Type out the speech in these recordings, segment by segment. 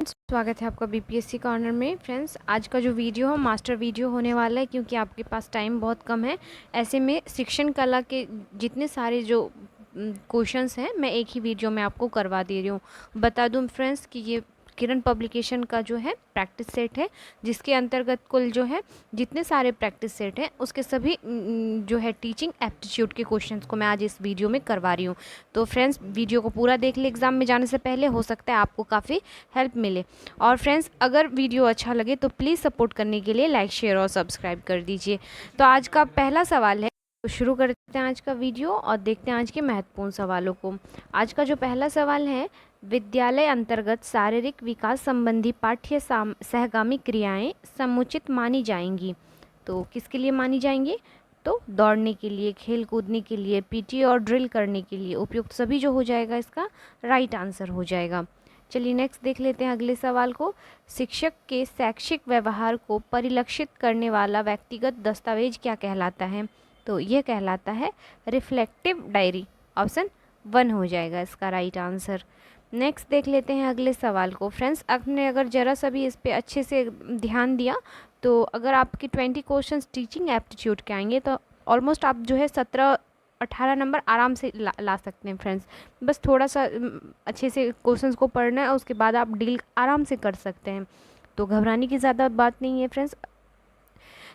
स्वागत है आपका बीपीएससी कॉर्नर में। फ्रेंड्स, आज का जो वीडियो है मास्टर वीडियो होने वाला है, क्योंकि आपके पास टाइम बहुत कम है। ऐसे में शिक्षण कला के जितने सारे जो क्वेश्चंस हैं मैं एक ही वीडियो में आपको करवा दे रही हूँ। बता दूँ फ्रेंड्स कि ये किरण पब्लिकेशन का जो है प्रैक्टिस सेट है, जिसके अंतर्गत कुल जो है जितने सारे प्रैक्टिस सेट हैं उसके सभी जो है टीचिंग एप्टीट्यूड के क्वेश्चंस को मैं आज इस वीडियो में करवा रही हूँ। तो फ्रेंड्स, वीडियो को पूरा देख ले, एग्ज़ाम में जाने से पहले हो सकता है आपको काफ़ी हेल्प मिले। और फ्रेंड्स, अगर वीडियो अच्छा लगे तो प्लीज़ सपोर्ट करने के लिए लाइक, शेयर और सब्सक्राइब कर दीजिए। तो आज का पहला सवाल है, तो शुरू करते हैं आज का वीडियो और देखते हैं आज के महत्वपूर्ण सवालों को। आज का जो पहला सवाल है, विद्यालय अंतर्गत शारीरिक विकास संबंधी पाठ्य सहगामी क्रियाएं समुचित मानी जाएंगी। तो किसके लिए मानी जाएंगी? तो दौड़ने के लिए, खेल कूदने के लिए, पीटी और ड्रिल करने के लिए उपयुक्त सभी जो हो जाएगा इसका राइट आंसर हो जाएगा। चलिए नेक्स्ट देख लेते हैं अगले सवाल को। शिक्षक के शैक्षिक व्यवहार को परिलक्षित करने वाला व्यक्तिगत दस्तावेज क्या कहलाता है? तो यह कहलाता है रिफ्लेक्टिव डायरी। ऑप्शन 1 हो जाएगा इसका राइट आंसर। नेक्स्ट देख लेते हैं अगले सवाल को। फ्रेंड्स, आपने अगर ज़रा सा भी इस पे अच्छे से ध्यान दिया तो अगर आपके 20 क्वेश्चंस टीचिंग एप्टीट्यूड के आएंगे तो ऑलमोस्ट आप जो है 17-18 नंबर आराम से ला सकते हैं। फ्रेंड्स, बस थोड़ा सा अच्छे से क्वेश्चंस को पढ़ना है और उसके बाद आप डील आराम से कर सकते हैं, तो घबराने की ज़्यादा बात नहीं है। फ्रेंड्स,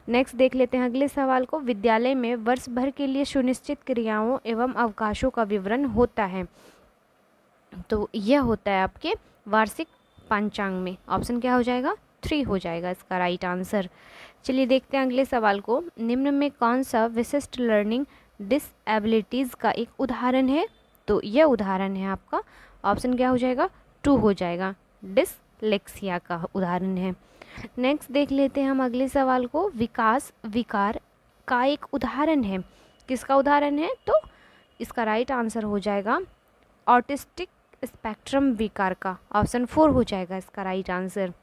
नेक्स्ट देख लेते हैं अगले सवाल को। विद्यालय में वर्ष भर के लिए सुनिश्चित क्रियाओं एवं अवकाशों का विवरण होता है। तो यह होता है आपके वार्षिक पंचांग में। ऑप्शन क्या हो जाएगा? 3 हो जाएगा इसका राइट आंसर। चलिए देखते हैं अगले सवाल को। निम्न में कौन सा विशिष्ट लर्निंग डिसएबिलिटीज़ का एक उदाहरण है? तो यह उदाहरण है आपका, ऑप्शन क्या हो जाएगा? 2 हो जाएगा, डिसलेक्सिया का उदाहरण है। नेक्स्ट देख लेते हैं हम अगले सवाल को। विकास विकार का एक उदाहरण है, किसका उदाहरण है? तो इसका राइट आंसर हो जाएगा ऑटिस्टिक स्पेक्ट्रम विकार का। ऑप्शन 4 हो जाएगा इसका राइट आंसर।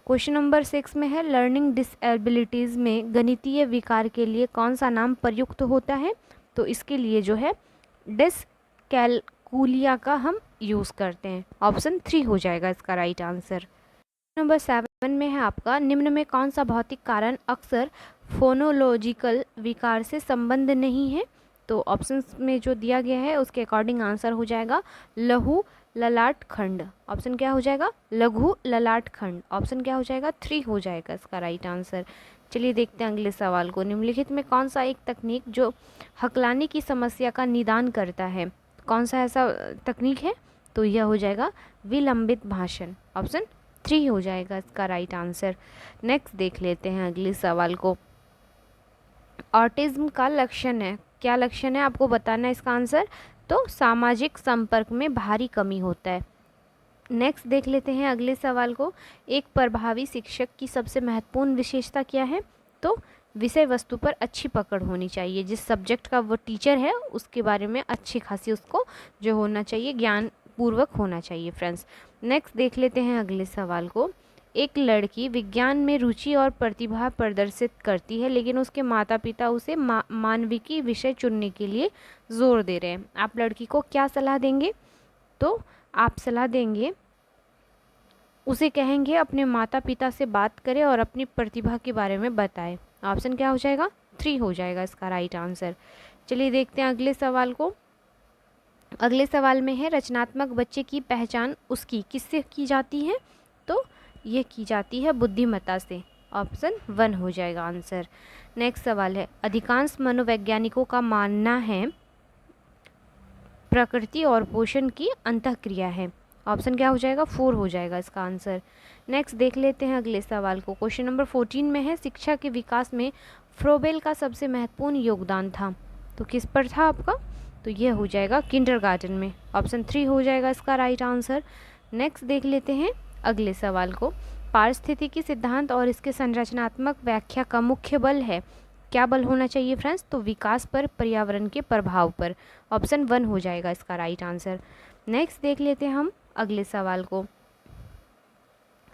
क्वेश्चन नंबर 6 में है, लर्निंग डिसएबिलिटीज़ में गणितीय विकार के लिए कौन सा नाम प्रयुक्त होता है? तो इसके लिए जो है डिसकैलकुलिया का हम यूज़ करते हैं। ऑप्शन 3 हो जाएगा इसका राइट आंसर। नंबर 7 में है आपका, निम्न में कौन सा भौतिक कारण अक्सर फोनोलॉजिकल विकार से संबंध नहीं है? तो ऑप्शंस में जो दिया गया है उसके अकॉर्डिंग आंसर हो जाएगा लघु ललाट खंड। ऑप्शन क्या हो जाएगा? लघु ललाट खंड। ऑप्शन क्या हो जाएगा? 3 हो जाएगा इसका राइट आंसर। चलिए देखते हैं अगले सवाल को। निम्नलिखित में कौन सा एक तकनीक जो हकलाने की समस्या का निदान करता है, कौन सा ऐसा तकनीक है? तो यह हो जाएगा विलंबित भाषण। ऑप्शन 3 हो जाएगा इसका राइट आंसर। नेक्स्ट देख लेते हैं अगले सवाल को। ऑटिज्म का लक्षण है, क्या लक्षण है आपको बताना है इसका आंसर? तो सामाजिक संपर्क में भारी कमी होता है। नेक्स्ट देख लेते हैं अगले सवाल को। एक प्रभावी शिक्षक की सबसे महत्वपूर्ण विशेषता क्या है? तो विषय वस्तु पर अच्छी पकड़ होनी चाहिए। जिस सब्जेक्ट का वो टीचर है उसके बारे में अच्छी खासी उसको जो होना चाहिए, ज्ञान पूर्वक होना चाहिए। फ्रेंड्स, नेक्स्ट देख लेते हैं अगले सवाल को। एक लड़की विज्ञान में रुचि और प्रतिभा प्रदर्शित करती है, लेकिन उसके माता पिता उसे मानविकी विषय चुनने के लिए जोर दे रहे हैं। आप लड़की को क्या सलाह देंगे? तो आप सलाह देंगे, उसे कहेंगे अपने माता पिता से बात करें और अपनी प्रतिभा के बारे में बताएं। ऑप्शन क्या हो जाएगा? 3 हो जाएगा इसका राइट आंसर। चलिए देखते हैं अगले सवाल को। अगले सवाल में है, रचनात्मक बच्चे की पहचान उसकी किससे की जाती है? तो ये की जाती है बुद्धिमत्ता से। ऑप्शन 1 हो जाएगा आंसर। नेक्स्ट सवाल है, अधिकांश मनोवैज्ञानिकों का मानना है प्रकृति और पोषण की अंतःक्रिया है। ऑप्शन क्या हो जाएगा? 4 हो जाएगा इसका आंसर। नेक्स्ट देख लेते हैं अगले सवाल को। क्वेश्चन नंबर 14 में है, शिक्षा के विकास में फ्रोबेल का सबसे महत्वपूर्ण योगदान था। तो किस पर था आपका? तो ये हो जाएगा किंडरगार्टन में। ऑप्शन 3 हो जाएगा इसका राइट आंसर। नेक्स्ट देख लेते हैं अगले सवाल को। पारिस्थितिकी सिद्धांत और इसके संरचनात्मक व्याख्या का मुख्य बल है, क्या बल होना चाहिए फ्रेंड्स? तो विकास पर, पर्यावरण के प्रभाव पर। ऑप्शन 1 हो जाएगा इसका राइट आंसर। नेक्स्ट देख लेते हैं हम अगले सवाल को।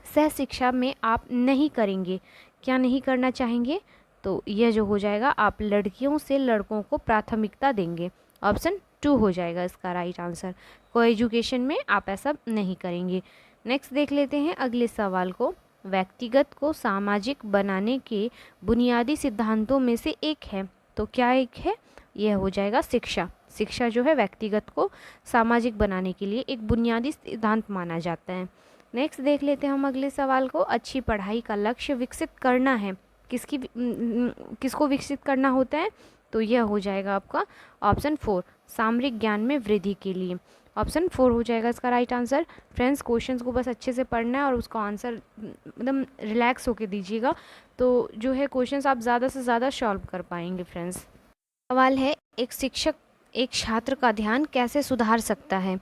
सह शिक्षा में आप नहीं करेंगे, क्या नहीं करना चाहेंगे? तो यह जो हो जाएगा, आप लड़कियों से लड़कों को प्राथमिकता देंगे। ऑप्शन 2 हो जाएगा इसका राइट आंसर। को एजुकेशन में आप ऐसा नहीं करेंगे। नेक्स्ट देख लेते हैं अगले सवाल को। व्यक्तिगत को सामाजिक बनाने के बुनियादी सिद्धांतों में से एक है, तो क्या एक है? यह हो जाएगा शिक्षा। शिक्षा जो है व्यक्तिगत को सामाजिक बनाने के लिए एक बुनियादी सिद्धांत माना जाता है। नेक्स्ट देख लेते हैं हम अगले सवाल को। अच्छी पढ़ाई का लक्ष्य विकसित करना है, किसको विकसित करना होता है? तो यह हो जाएगा आपका ऑप्शन 4, सामरिक ज्ञान में वृद्धि के लिए। ऑप्शन 4 हो जाएगा इसका राइट आंसर। फ्रेंड्स, क्वेश्चंस को बस अच्छे से पढ़ना है और उसका आंसर एकदम रिलैक्स होके दीजिएगा, तो जो है क्वेश्चंस आप ज़्यादा से ज़्यादा सॉल्व कर पाएंगे। फ्रेंड्स, सवाल है, एक शिक्षक एक छात्र का ध्यान कैसे सुधार सकता है?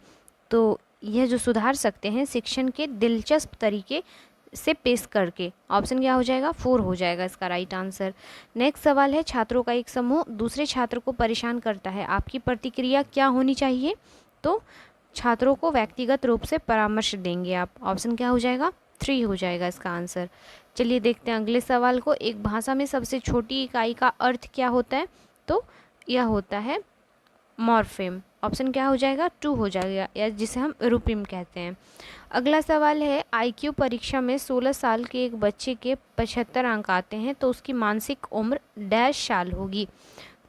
तो यह जो सुधार सकते हैं शिक्षण के दिलचस्प तरीके से पेश करके। ऑप्शन क्या हो जाएगा? 4 हो जाएगा इसका राइट आंसर। नेक्स्ट सवाल है, छात्रों का एक समूह दूसरे छात्र को परेशान करता है, आपकी प्रतिक्रिया क्या होनी चाहिए? तो छात्रों को व्यक्तिगत रूप से परामर्श देंगे आप। ऑप्शन क्या हो जाएगा? 3 हो जाएगा इसका आंसर। चलिए देखते हैं अगले सवाल को। एक भाषा में सबसे छोटी इकाई का अर्थ क्या होता है? तो यह होता है मॉर्फेम। ऑप्शन क्या हो जाएगा? 2 हो जाएगा, या जिसे हम रूपिम कहते हैं। अगला सवाल है, आईक्यू परीक्षा में 16 साल के एक बच्चे के 75 अंक आते हैं, तो उसकी मानसिक उम्र डैश साल होगी।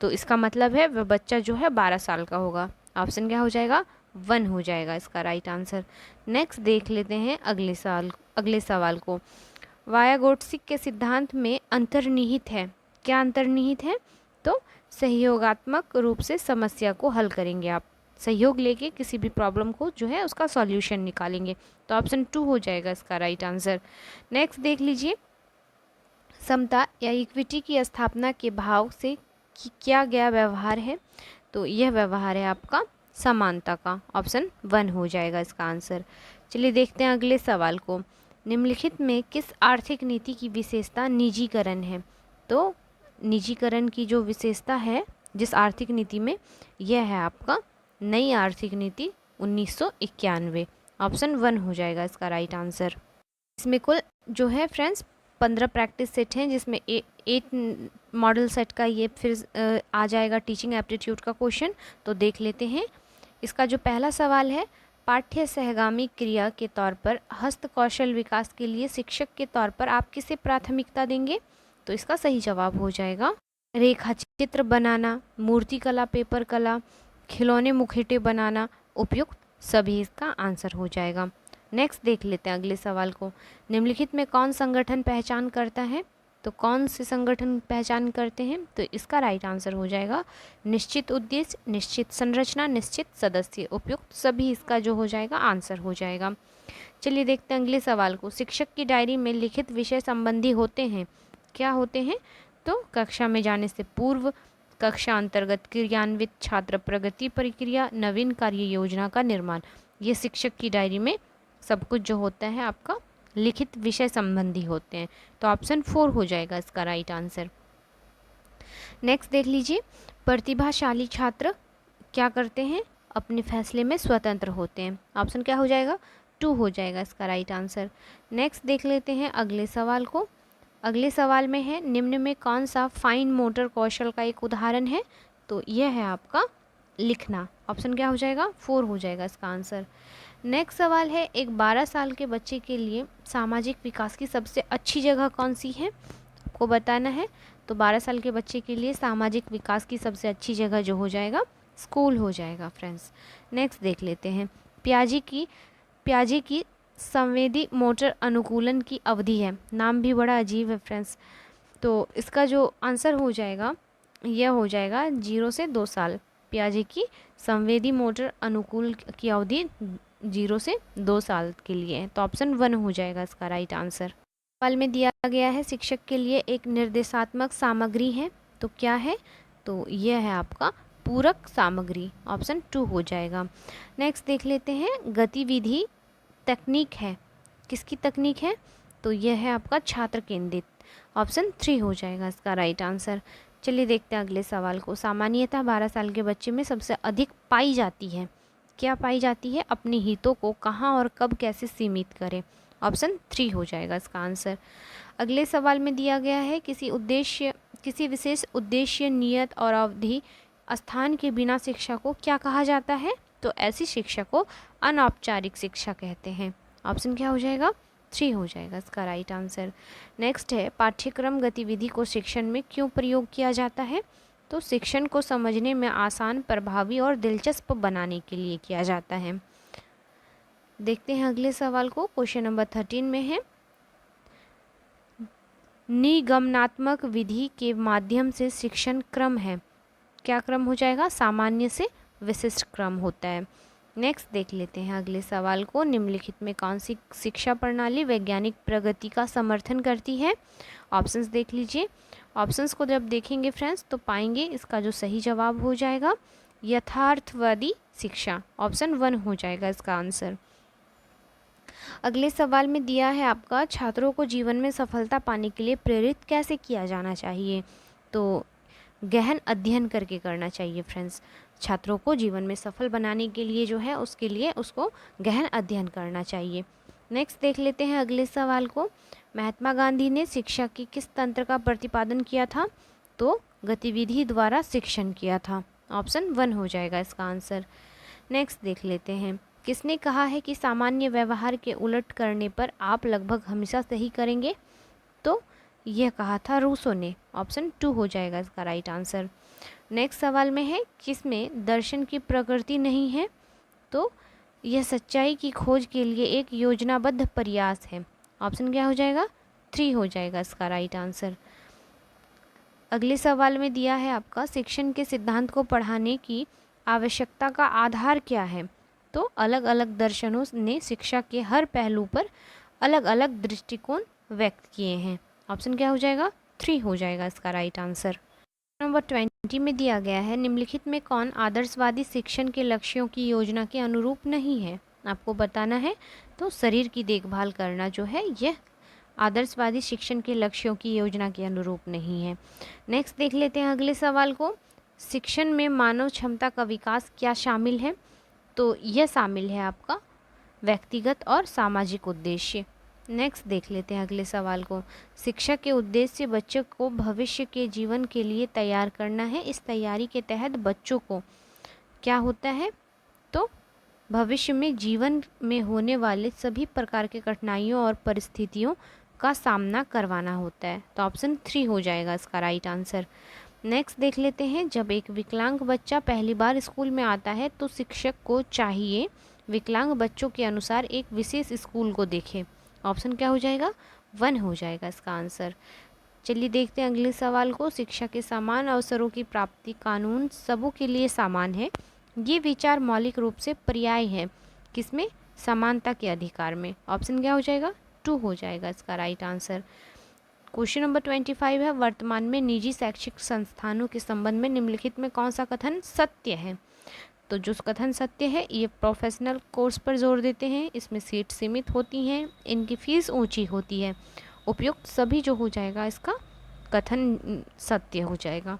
तो इसका मतलब है वह बच्चा जो है 12 साल का होगा। ऑप्शन क्या हो जाएगा? 1 हो जाएगा इसका राइट आंसर। नेक्स्ट देख लेते हैं अगले सवाल को। वायागोट्स्की के सिद्धांत में अंतर्निहित है, क्या अंतर्निहित है? तो सहयोगात्मक रूप से समस्या को हल करेंगे आप, सहयोग लेके किसी भी प्रॉब्लम को जो है उसका सॉल्यूशन निकालेंगे। तो ऑप्शन 2 हो जाएगा इसका राइट आंसर। नेक्स्ट देख लीजिए, समता या इक्विटी की स्थापना के भाव से किया गया व्यवहार है, तो यह व्यवहार है आपका समानता का। ऑप्शन 1 हो जाएगा इसका आंसर। चलिए देखते हैं अगले सवाल को। निम्नलिखित में किस आर्थिक नीति की विशेषता निजीकरण है? तो निजीकरण की जो विशेषता है जिस आर्थिक नीति में, यह है आपका नई आर्थिक नीति 1991। ऑप्शन 1 हो जाएगा इसका राइट आंसर। इसमें कुल जो है फ्रेंड्स 15 प्रैक्टिस सेट हैं, जिसमें 8 मॉडल सेट का ये फिर आ जाएगा टीचिंग एप्टीट्यूड का क्वेश्चन। तो देख लेते हैं। इसका जो पहला सवाल है, पाठ्य सहगामी क्रिया के तौर पर हस्त कौशल विकास के लिए शिक्षक के तौर पर आप किसे प्राथमिकता देंगे? तो इसका सही जवाब हो जाएगा रेखा चित्र बनाना, मूर्ति कला, पेपर कला, खिलौने मुखौटे बनाना उपयुक्त सभी इसका आंसर हो जाएगा। नेक्स्ट देख लेते हैं अगले सवाल को। निम्नलिखित में कौन संगठन पहचान करता है? तो कौन से संगठन पहचान करते हैं? तो इसका राइट आंसर हो जाएगा निश्चित उद्देश्य, निश्चित संरचना, निश्चित सदस्य उपयुक्त सभी इसका जो हो जाएगा आंसर हो जाएगा। चलिए देखते हैं अगले सवाल को। शिक्षक की डायरी में लिखित विषय संबंधी होते हैं, क्या होते हैं? तो कक्षा में जाने से पूर्व, कक्षा अंतर्गत क्रियान्वित छात्र प्रगति प्रक्रिया, नवीन कार्य योजना का निर्माण। ये शिक्षक की डायरी में सब कुछ जो होता है आपका लिखित विषय संबंधी होते हैं। तो ऑप्शन 4 हो जाएगा इसका राइट आंसर। नेक्स्ट देख लीजिए, प्रतिभाशाली छात्र क्या करते हैं? अपने फैसले में स्वतंत्र होते हैं। ऑप्शन क्या हो जाएगा? 2 हो जाएगा इसका राइट आंसर। नेक्स्ट देख लेते हैं अगले सवाल को। अगले सवाल में है, निम्न में कौन सा फाइन मोटर कौशल का एक उदाहरण है? तो यह है आपका लिखना। ऑप्शन क्या हो जाएगा? 4 हो जाएगा इसका आंसर। नेक्स्ट सवाल है, एक 12 साल के बच्चे के लिए सामाजिक विकास की सबसे अच्छी जगह कौन सी है? आपको बताना है। तो 12 साल के बच्चे के लिए सामाजिक विकास की सबसे अच्छी जगह जो हो जाएगा स्कूल हो जाएगा फ्रेंड्स। नेक्स्ट देख लेते हैं, प्याजे की संवेदी मोटर अनुकूलन की अवधि है, नाम भी बड़ा अजीब है फ्रेंड्स। तो इसका जो आंसर हो जाएगा यह हो जाएगा 0 से 2 साल। प्याजे की संवेदी मोटर अनुकूल की अवधि 0 से 2 साल के लिए है। तो ऑप्शन 1 हो जाएगा इसका राइट आंसर। सवाल में दिया गया है, शिक्षक के लिए एक निर्देशात्मक सामग्री है, तो क्या है? तो यह है आपका पूरक सामग्री। ऑप्शन 2 हो जाएगा। नेक्स्ट देख लेते हैं, गतिविधि तकनीक है, किसकी तकनीक है? तो यह है आपका छात्र केंद्रित। ऑप्शन 3 हो जाएगा इसका राइट आंसर। चलिए देखते हैं अगले सवाल को। सामान्यतः 12 साल के बच्चे में सबसे अधिक पाई जाती है, क्या पाई जाती है? अपने हितों को कहाँ और कब कैसे सीमित करें। ऑप्शन 3 हो जाएगा इसका आंसर। अगले सवाल में दिया गया है, किसी विशेष उद्देश्य, नियत और अवधि स्थान के बिना शिक्षा को क्या कहा जाता है? तो ऐसी शिक्षा को अनौपचारिक शिक्षा कहते हैं। ऑप्शन क्या हो जाएगा? 3 हो जाएगा इसका राइट आंसर। नेक्स्ट है, पाठ्यक्रम गतिविधि को शिक्षण में क्यों प्रयोग किया जाता है? तो शिक्षण को समझने में आसान, प्रभावी और दिलचस्प बनाने के लिए किया जाता है। देखते हैं अगले सवाल को। क्वेश्चन नंबर 13 में है, निगमनात्मक विधि के माध्यम से शिक्षण क्रम है। क्या क्रम हो जाएगा? सामान्य से विशिष्ट क्रम होता है। नेक्स्ट देख लेते हैं अगले सवाल को। निम्नलिखित में कौन सी शिक्षा प्रणाली वैज्ञानिक प्रगति का समर्थन करती है? ऑप्शंस देख लीजिए। ऑप्शंस को जब देखेंगे फ्रेंड्स तो पाएंगे इसका जो सही जवाब हो जाएगा यथार्थवादी शिक्षा। ऑप्शन 1 हो जाएगा इसका आंसर। अगले सवाल में दिया है आपका, छात्रों को जीवन में सफलता पाने के लिए प्रेरित कैसे किया जाना चाहिए? तो गहन अध्ययन करके करना चाहिए फ्रेंड्स। छात्रों को जीवन में सफल बनाने के लिए जो है उसके लिए उसको गहन अध्ययन करना चाहिए। नेक्स्ट देख लेते हैं अगले सवाल को। महात्मा गांधी ने शिक्षा के किस तंत्र का प्रतिपादन किया था? तो गतिविधि द्वारा शिक्षण किया था। ऑप्शन 1 हो जाएगा इसका आंसर। नेक्स्ट देख लेते हैं, किसने कहा है कि सामान्य व्यवहार के उलट करने पर आप लगभग हमेशा सही करेंगे? तो यह कहा था रूसो ने। ऑप्शन 2 हो जाएगा इसका राइट आंसर। नेक्स्ट सवाल में है, किसमें दर्शन की प्रकृति नहीं है? तो यह सच्चाई की खोज के लिए एक योजनाबद्ध प्रयास है। ऑप्शन क्या हो जाएगा? 3 हो जाएगा इसका राइट आंसर। अगले सवाल में दिया है आपका, शिक्षण के सिद्धांत को पढ़ाने की आवश्यकता का आधार क्या है? तो अलग अलग दर्शनों ने शिक्षा के हर पहलू पर अलग अलग दृष्टिकोण व्यक्त किए हैं। ऑप्शन क्या हो जाएगा? 3 हो जाएगा इसका राइट आंसर। नंबर 20 में दिया गया है, निम्नलिखित में कौन आदर्शवादी शिक्षण के लक्ष्यों की योजना के अनुरूप नहीं है? आपको बताना है। तो शरीर की देखभाल करना जो है यह आदर्शवादी शिक्षण के लक्ष्यों की योजना के अनुरूप नहीं है। नेक्स्ट देख लेते हैं अगले सवाल को। शिक्षण में मानव क्षमता का विकास क्या शामिल है? तो यह शामिल है आपका व्यक्तिगत और सामाजिक उद्देश्य। नेक्स्ट देख लेते हैं अगले सवाल को। शिक्षा के उद्देश्य बच्चों को भविष्य के जीवन के लिए तैयार करना है। इस तैयारी के तहत बच्चों को क्या होता है? तो भविष्य में जीवन में होने वाले सभी प्रकार के कठिनाइयों और परिस्थितियों का सामना करवाना होता है। तो ऑप्शन 3 हो जाएगा इसका राइट आंसर। नेक्स्ट देख लेते हैं, जब एक विकलांग बच्चा पहली बार स्कूल में आता है तो शिक्षक को चाहिए विकलांग बच्चों के अनुसार एक विशेष स्कूल को देखे। ऑप्शन क्या हो जाएगा? 1 हो जाएगा इसका आंसर। चलिए देखते हैं अगले सवाल को। शिक्षा के समान अवसरों की प्राप्ति कानून सबों के लिए समान है। ये विचार मौलिक रूप से पर्याय है किसमें? समानता के अधिकार में। ऑप्शन क्या हो जाएगा? 2 हो जाएगा इसका राइट आंसर। क्वेश्चन नंबर 25 है, वर्तमान में निजी शैक्षिक संस्थानों के संबंध में निम्नलिखित में कौन सा कथन सत्य है? तो जो कथन सत्य है, ये प्रोफेशनल कोर्स पर जोर देते हैं, इसमें सीट सीमित होती हैं, इनकी फीस ऊंची होती है। उपयुक्त सभी जो हो जाएगा इसका कथन सत्य हो जाएगा।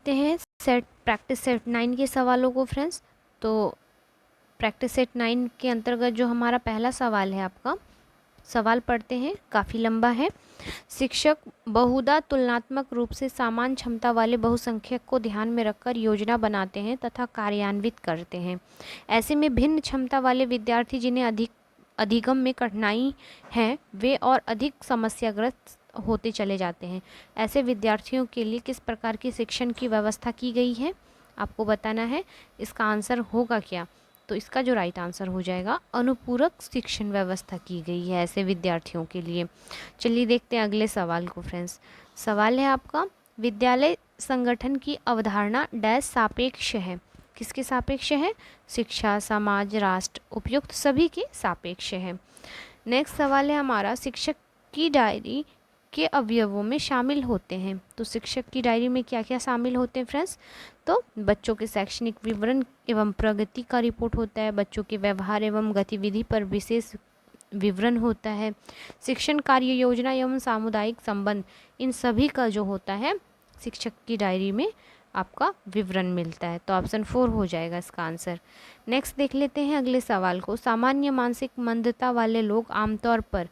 देखते हैं प्रैक्टिस सेट 9 के सवालों को फ्रेंड्स। तो प्रैक्टिस सेट 9 के अंतर्गत जो हमारा पहला सवाल है आपका, सवाल पढ़ते हैं, काफ़ी लंबा है। शिक्षक बहुधा तुलनात्मक रूप से समान क्षमता वाले बहुसंख्यक को ध्यान में रखकर योजना बनाते हैं तथा कार्यान्वित करते हैं। ऐसे में भिन्न क्षमता वाले विद्यार्थी जिन्हें अधिगम में कठिनाई है वे और अधिक समस्याग्रस्त होते चले जाते हैं। ऐसे विद्यार्थियों के लिए किस प्रकार की शिक्षण की व्यवस्था की गई है? आपको बताना है। इसका आंसर होगा क्या? तो इसका जो राइट आंसर हो जाएगा अनुपूरक शिक्षण व्यवस्था की गई है ऐसे विद्यार्थियों के लिए। चलिए देखते हैं अगले सवाल को फ्रेंड्स। सवाल है आपका, विद्यालय संगठन की अवधारणा डैश सापेक्ष है। किसके सापेक्ष है? शिक्षा, समाज, राष्ट्र, उपयुक्त सभी के सापेक्ष है। नेक्स्ट सवाल है हमारा, शिक्षक की डायरी के अवयवों में शामिल होते हैं। तो शिक्षक की डायरी में क्या क्या शामिल होते हैं फ्रेंड्स? तो बच्चों के शैक्षणिक विवरण एवं प्रगति का रिपोर्ट होता है, बच्चों के व्यवहार एवं गतिविधि पर विशेष विवरण होता है, शिक्षण कार्य योजना एवं सामुदायिक संबंध, इन सभी का जो होता है शिक्षक की डायरी में आपका विवरण मिलता है। तो ऑप्शन 4 हो जाएगा इसका आंसर। नेक्स्ट देख लेते हैं अगले सवाल को। सामान्य मानसिक मंदता वाले लोग आमतौर पर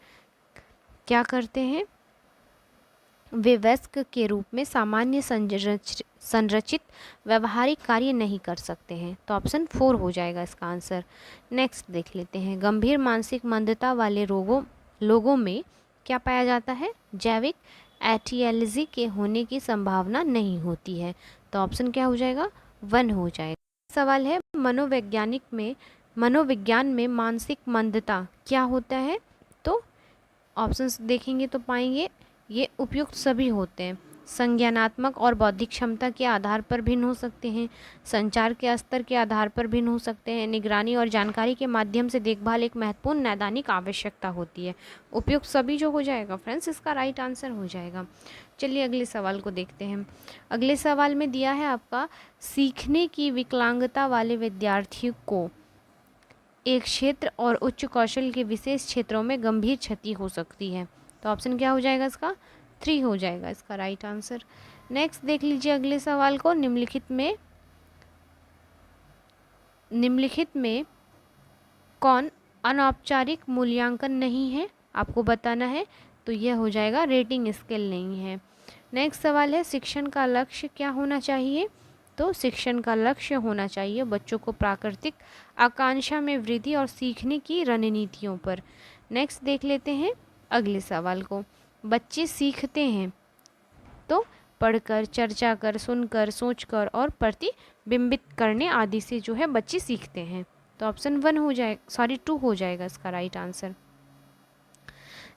क्या करते हैं? वे वयस्क के रूप में सामान्य संरचित व्यवहारिक कार्य नहीं कर सकते हैं। तो ऑप्शन 4 हो जाएगा इसका आंसर। नेक्स्ट देख लेते हैं, गंभीर मानसिक मंदता वाले लोगों में क्या पाया जाता है? जैविक एटियालजी के होने की संभावना नहीं होती है। तो ऑप्शन क्या हो जाएगा? 1 हो जाएगा। सवाल है, मनोविज्ञान में मानसिक मंदता क्या होता है? तो ऑप्शंस देखेंगे तो पाएंगे ये उपयुक्त सभी होते हैं। संज्ञानात्मक और बौद्धिक क्षमता के आधार पर भिन्न हो सकते हैं, संचार के स्तर के आधार पर भिन्न हो सकते हैं, निगरानी और जानकारी के माध्यम से देखभाल एक महत्वपूर्ण नैदानिक आवश्यकता होती है। उपयुक्त सभी जो हो जाएगा फ्रेंड्स, इसका राइट आंसर हो जाएगा। चलिए अगले सवाल को देखते हैं। अगले सवाल में दिया है आपका, सीखने की विकलांगता वाले विद्यार्थियों को एक क्षेत्र और उच्च कौशल के विशेष क्षेत्रों में गंभीर क्षति हो सकती है। तो ऑप्शन क्या हो जाएगा इसका? 3 हो जाएगा इसका राइट आंसर। नेक्स्ट देख लीजिए अगले सवाल को, निम्नलिखित में कौन अनौपचारिक मूल्यांकन नहीं है? आपको बताना है। तो यह हो जाएगा रेटिंग स्केल नहीं है। नेक्स्ट सवाल है, शिक्षण का लक्ष्य क्या होना चाहिए? तो शिक्षण का लक्ष्य होना चाहिए बच्चों को प्राकृतिक आकांक्षा में वृद्धि और सीखने की रणनीतियों पर। नेक्स्ट देख लेते हैं अगले सवाल को, बच्चे सीखते हैं तो पढ़कर, चर्चा कर, सुनकर, सोचकर और प्रतिबिंबित करने आदि से जो है बच्चे सीखते हैं। तो ऑप्शन 1 हो जाएगा, 2 हो जाएगा इसका राइट आंसर।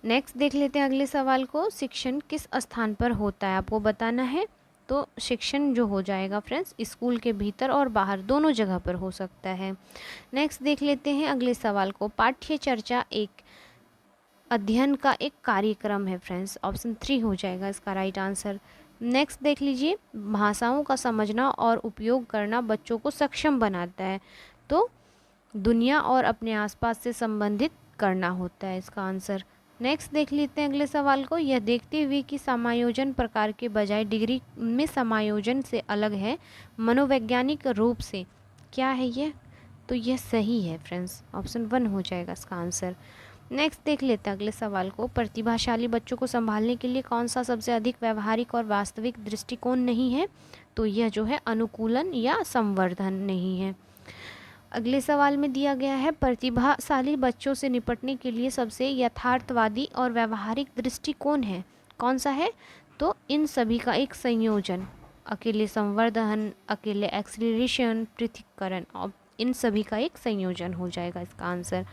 नेक्स्ट देख लेते हैं अगले सवाल को, शिक्षण किस स्थान पर होता है? आपको बताना है। तो शिक्षण जो हो जाएगा फ्रेंड्स, स्कूल के भीतर और बाहर दोनों जगह पर हो सकता है। नेक्स्ट देख लेते हैं अगले सवाल को, पाठ्य चर्चा एक अध्ययन का एक कार्यक्रम है फ्रेंड्स। ऑप्शन 3 हो जाएगा इसका राइट आंसर। नेक्स्ट देख लीजिए, भाषाओं का समझना और उपयोग करना बच्चों को सक्षम बनाता है। तो दुनिया और अपने आसपास से संबंधित करना होता है इसका आंसर। नेक्स्ट देख लेते हैं अगले सवाल को, यह देखते हुए कि समायोजन प्रकार के बजाय डिग्री में समायोजन से अलग है, मनोवैज्ञानिक रूप से क्या है यह? तो यह सही है फ्रेंड्स, ऑप्शन 1 हो जाएगा इसका आंसर। नेक्स्ट देख लेते हैं अगले सवाल को, प्रतिभाशाली बच्चों को संभालने के लिए कौन सा सबसे अधिक व्यवहारिक और वास्तविक दृष्टिकोण नहीं है? तो यह जो है अनुकूलन या संवर्धन नहीं है। अगले सवाल में दिया गया है, प्रतिभाशाली बच्चों से निपटने के लिए सबसे यथार्थवादी और व्यवहारिक दृष्टिकोण है, कौन सा है? तो इन सभी का एक संयोजन, अकेले संवर्धन, अकेले एक्सीलरेशन, पृथक्करण, और इन सभी का एक संयोजन हो जाएगा इसका आंसर।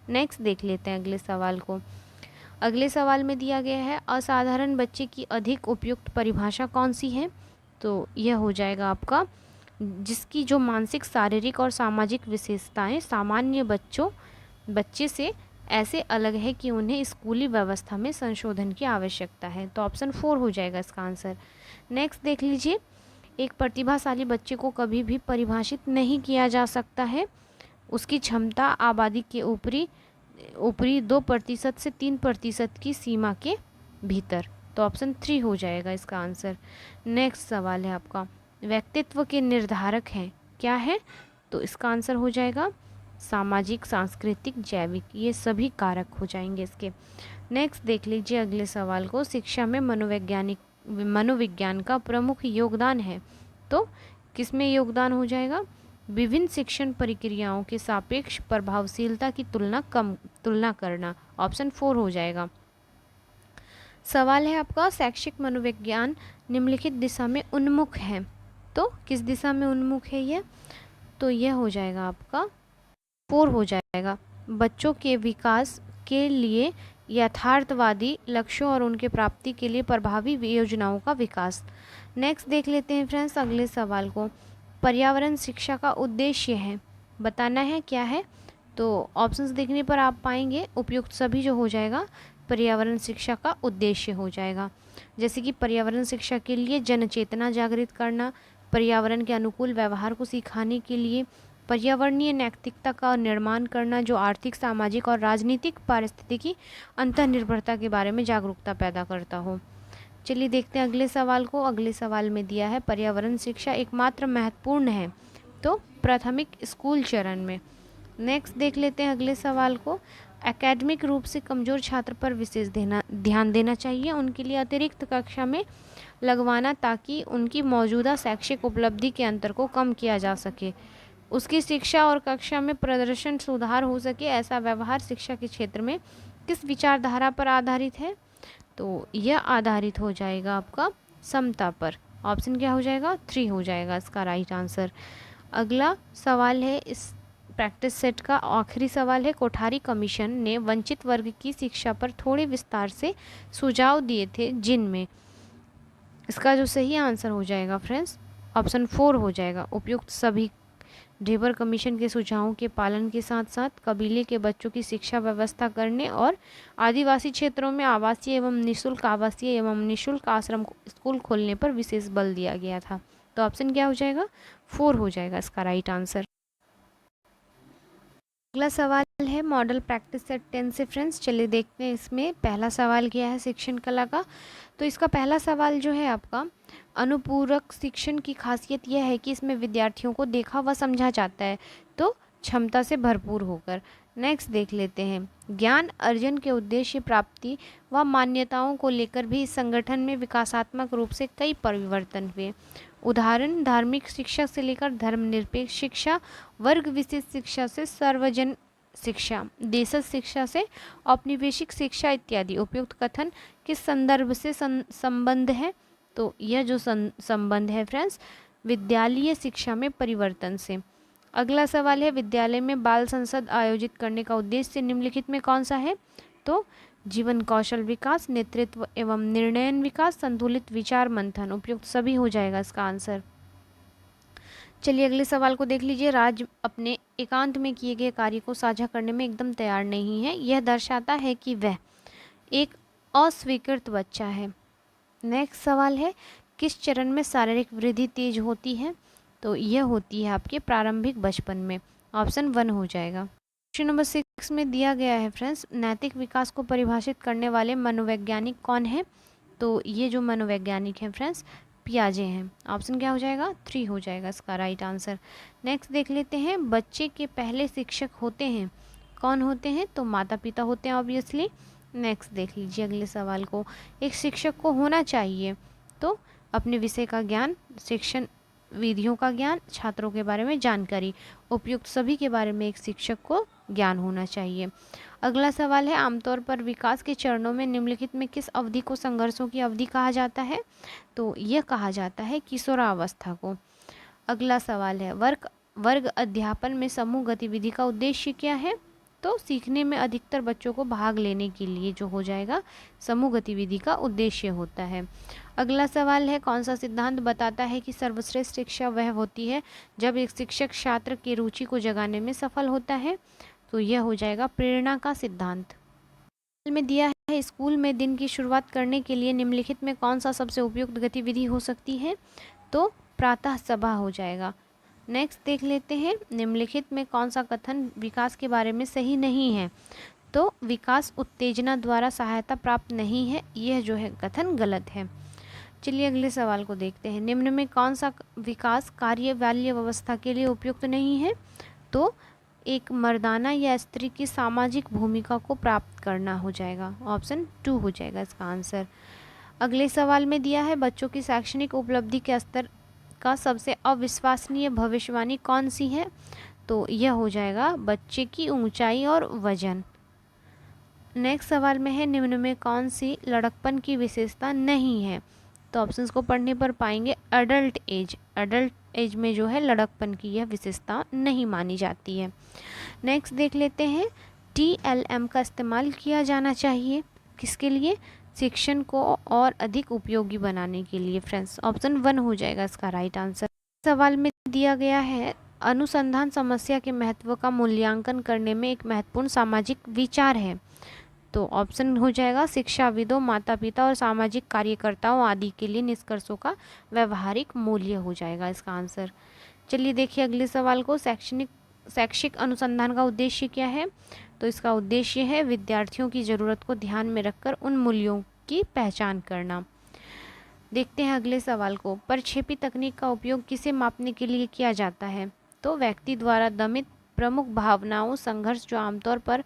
नेक्स्ट देख लेते हैं अगले सवाल को। अगले सवाल में दिया गया है, असाधारण बच्चे की अधिक उपयुक्त परिभाषा कौन सी है? तो यह हो जाएगा आपका, जिसकी जो मानसिक, शारीरिक और सामाजिक विशेषताएं सामान्य बच्चे से ऐसे अलग है कि उन्हें स्कूली व्यवस्था में संशोधन की आवश्यकता है। तो ऑप्शन 4 हो जाएगा इसका आंसर। नेक्स्ट देख लीजिए, एक प्रतिभाशाली बच्चे को कभी भी परिभाषित नहीं किया जा सकता है, उसकी क्षमता आबादी के ऊपरी 2% से 3% की सीमा के भीतर। तो ऑप्शन 3 हो जाएगा इसका आंसर। नेक्स्ट सवाल है आपका, व्यक्तित्व के निर्धारक हैं, क्या है? तो इसका आंसर हो जाएगा सामाजिक, सांस्कृतिक, जैविक, ये सभी कारक हो जाएंगे इसके। नेक्स्ट देख लीजिए अगले सवाल को, शिक्षा में मनोविज्ञान का प्रमुख योगदान है, तो किसमें योगदान हो जाएगा? विभिन्न शिक्षण प्रक्रियाओं के सापेक्ष प्रभावशीलता की तुलना करना। ऑप्शन 4 हो जाएगा। सवाल है आपका, शैक्षिक मनोविज्ञान निम्नलिखित दिशा में उन्मुख है, तो किस दिशा में उन्मुख है यह? तो यह हो जाएगा आपका 4 हो जाएगा, बच्चों के विकास के लिए यथार्थवादी लक्ष्यों और उनके प्राप्ति के लिए प्रभावी योजनाओं का विकास। नेक्स्ट देख लेते हैं फ्रेंड्स अगले सवाल को, पर्यावरण शिक्षा का उद्देश्य है, बताना है क्या है? तो ऑप्शंस देखने पर आप पाएंगे उपयुक्त सभी जो हो जाएगा पर्यावरण शिक्षा का उद्देश्य हो जाएगा। जैसे कि पर्यावरण शिक्षा के लिए जन चेतना जागृत करना, पर्यावरण के अनुकूल व्यवहार को सिखाने के लिए पर्यावरणीय नैतिकता का निर्माण करना, जो आर्थिक, सामाजिक और राजनीतिक पारिस्थितिकी अंतर्निर्भरता के बारे में जागरूकता पैदा करता हो। चलिए देखते हैं अगले सवाल को। अगले सवाल में दिया है, पर्यावरण शिक्षा एकमात्र महत्वपूर्ण है, तो प्राथमिक स्कूल चरण में। नेक्स्ट देख लेते हैं अगले सवाल को, एकेडमिक रूप से कमज़ोर छात्र पर विशेष ध्यान देना चाहिए, उनके लिए अतिरिक्त कक्षा में लगवाना ताकि उनकी मौजूदा शैक्षिक उपलब्धि के अंतर को कम किया जा सके, उसकी शिक्षा और कक्षा में प्रदर्शन सुधार हो सके। ऐसा व्यवहार शिक्षा के क्षेत्र में किस विचारधारा पर आधारित है? तो यह आधारित हो जाएगा आपका समता पर। ऑप्शन क्या हो जाएगा? 3 हो जाएगा इसका राइट आंसर। अगला सवाल है, इस प्रैक्टिस सेट का आखिरी सवाल है। कोठारी कमीशन ने वंचित वर्ग की शिक्षा पर थोड़े विस्तार से सुझाव दिए थे, जिनमें इसका जो सही आंसर हो जाएगा फ्रेंड्स ऑप्शन 4 हो जाएगा। उपयुक्त सभी ढेबर कमीशन के सुझावों के पालन के साथ साथ कबीले के बच्चों की शिक्षा व्यवस्था करने और आदिवासी क्षेत्रों में आवासीय एवं निःशुल्क आश्रम स्कूल खोलने पर विशेष बल दिया गया था। तो ऑप्शन क्या हो जाएगा? 4 हो जाएगा इसका राइट आंसर। अगला सवाल है मॉडल प्रैक्टिस सेट 10 से फ्रेंड्स। चलिए देखते हैं इसमें पहला सवाल क्या है शिक्षण कला का। तो इसका पहला सवाल जो है आपका, अनुपूरक शिक्षण की खासियत यह है कि इसमें विद्यार्थियों को देखा व समझा जाता है, तो क्षमता से भरपूर होकर। नेक्स्ट देख लेते हैं, ज्ञान अर्जन के उद्देश्य प्राप्ति व मान्यताओं को लेकर भी इस संगठन में विकासात्मक रूप से कई परिवर्तन हुए। उदाहरण, धार्मिक शिक्षा से लेकर धर्मनिरपेक्ष शिक्षा, वर्ग विशेष शिक्षा से सर्वजन शिक्षा, देशज शिक्षा से औपनिवेशिक शिक्षा इत्यादि। उपयुक्त कथन किस संदर्भ से संबंध है? तो यह जो संबंध है फ्रेंड्स विद्यालयीय शिक्षा में परिवर्तन से। अगला सवाल है, विद्यालय में बाल संसद आयोजित करने का उद्देश्य निम्नलिखित में कौन सा है? तो जीवन कौशल विकास, नेतृत्व एवं निर्णयन विकास, संतुलित विचार मंथन। उपयुक्त सभी हो जाएगा इसका आंसर। चलिए अगले सवाल को देख लीजिए। राज अपने एकांत में किए गए कार्य को साझा करने में एकदम तैयार नहीं है, यह दर्शाता है कि वह एक अस्वीकृत बच्चा है। नेक्स्ट सवाल है, किस चरण में शारीरिक वृद्धि तेज होती है? तो यह होती है आपके प्रारंभिक बचपन में। ऑप्शन 1 हो जाएगा। क्वेश्चन नंबर 6 में दिया गया है फ्रेंड्स, नैतिक विकास को परिभाषित करने वाले मनोवैज्ञानिक कौन है? तो ये जो मनोवैज्ञानिक हैं फ्रेंड्स पियाजे हैं। ऑप्शन क्या हो जाएगा? 3 हो जाएगा इसका राइट आंसर। नेक्स्ट देख लेते हैं, बच्चे के पहले शिक्षक होते हैं, कौन होते हैं? तो माता पिता होते हैं ऑब्वियसली। नेक्स्ट देख लीजिए अगले सवाल को, एक शिक्षक को होना चाहिए तो अपने विषय का ज्ञान, शिक्षण विधियों का ज्ञान, छात्रों के बारे में जानकारी। उपयुक्त सभी के बारे में एक शिक्षक को ज्ञान होना चाहिए। अगला सवाल है, आमतौर पर विकास के चरणों में निम्नलिखित में किस अवधि को संघर्षों की अवधि कहा जाता है? तो यह कहा जाता है किशोरावस्था को। अगला सवाल है, वर्ग अध्यापन में समूह गतिविधि का उद्देश्य क्या है? तो सीखने में अधिकतर बच्चों को भाग लेने के लिए जो हो जाएगा समूह गतिविधि का उद्देश्य होता है। अगला सवाल है, कौन सा सिद्धांत बताता है कि सर्वश्रेष्ठ शिक्षा वह होती है जब एक शिक्षक छात्र की रुचि को जगाने में सफल होता है? तो यह हो जाएगा प्रेरणा का सिद्धांत। में दिया है, स्कूल में दिन की शुरुआत करने के लिए निम्नलिखित में कौन सा सबसे उपयुक्त गतिविधि हो सकती है? तो प्रातः सभा हो जाएगा। नेक्स्ट देख लेते हैं, निम्नलिखित में कौन सा कथन विकास के बारे में सही नहीं है? तो विकास उत्तेजना द्वारा सहायता प्राप्त नहीं है, यह जो है कथन गलत है। चलिए अगले सवाल को देखते हैं, निम्न में कौन सा विकास कार्य बाल्य अवस्था के लिए उपयुक्त नहीं है? तो एक मर्दाना या स्त्री की सामाजिक भूमिका को प्राप्त करना हो जाएगा। ऑप्शन 2 हो जाएगा इसका आंसर। अगले सवाल में दिया है, बच्चों की शैक्षणिक उपलब्धि के स्तर का सबसे अविश्वसनीय भविष्यवाणी कौन सी है? तो यह हो जाएगा बच्चे की ऊंचाई और वजन। नेक्स्ट सवाल में है, निम्न में कौन सी लड़कपन की विशेषता नहीं है? तो ऑप्शंस को पढ़ने पर पाएंगे अडल्ट एज में जो है लड़कपन की यह विशेषता नहीं मानी जाती है। नेक्स्ट देख लेते हैं, TLM का इस्तेमाल किया जाना चाहिए किसके लिए? शिक्षण को और अधिक उपयोगी बनाने के लिए फ्रेंड्स। ऑप्शन 1 हो जाएगा इसका राइट आंसर। सवाल में दिया गया है, अनुसंधान समस्या के महत्व का मूल्यांकन करने में एक महत्वपूर्ण सामाजिक विचार है। तो ऑप्शन हो जाएगा शिक्षाविदों, माता पिता और सामाजिक कार्यकर्ताओं आदि के लिए निष्कर्षों का व्यवहारिक मूल्य हो जाएगा इसका आंसर। चलिए देखिए अगले सवाल को, शैक्षिक अनुसंधान का उद्देश्य क्या है? तो इसका उद्देश्य है विद्यार्थियों की ज़रूरत को ध्यान में रखकर उन मूल्यों की पहचान करना। देखते हैं अगले सवाल को, प्रक्षेपी तकनीक का उपयोग किसे मापने के लिए किया जाता है? तो व्यक्ति द्वारा दमित प्रमुख भावनाओं संघर्ष जो आमतौर पर